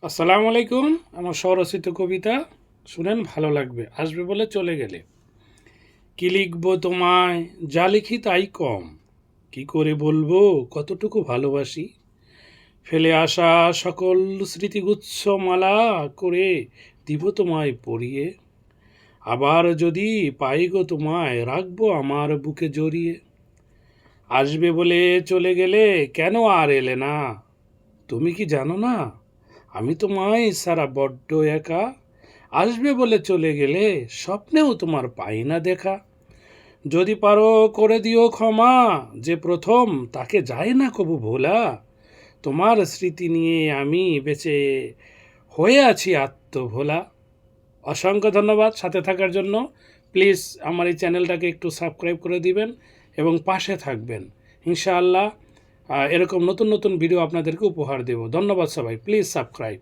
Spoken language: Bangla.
আসসালামু আলাইকুম। আমার স্বরচিত কবিতা শুনেন, ভালো লাগবে। আসবে বলে চলে গেলে। কি লিখব তোমায়, যা লিখি তাই কম। কি করে বলবো কতটুকু ভালোবাসি। ফেলে আসা সকল স্মৃতিগুচ্ছ মালা করে দিব তোমায় পরিয়ে। আবার যদি পাই গো তোমায়, রাখবো আমার বুকে জড়িয়ে। আসবে বলে চলে গেলে কেন আর এলে না? তুমি কি জানো না আমি তোমায় সারা বড্ড একা? আসবে বলে চলে গেলে স্বপ্নেও তোমার পাই না দেখা। যদি পারো করে দিও ক্ষমা, যে প্রথম তাকে যায় না কবু ভোলা। তোমার স্মৃতি নিয়ে আমি বেঁচে হয়ে আছি আত্মভোলা। অসংখ্য ধন্যবাদ সাথে থাকার জন্য। প্লিজ আমার এই চ্যানেলটাকে একটু সাবস্ক্রাইব করে দিবেন এবং পাশে থাকবেন। ইনশাআল্লাহ এরকম নতুন নতুন ভিডিও আপনাদেরকে উপহার দেব। ধন্যবাদ সবাই, প্লিজ সাবস্ক্রাইব।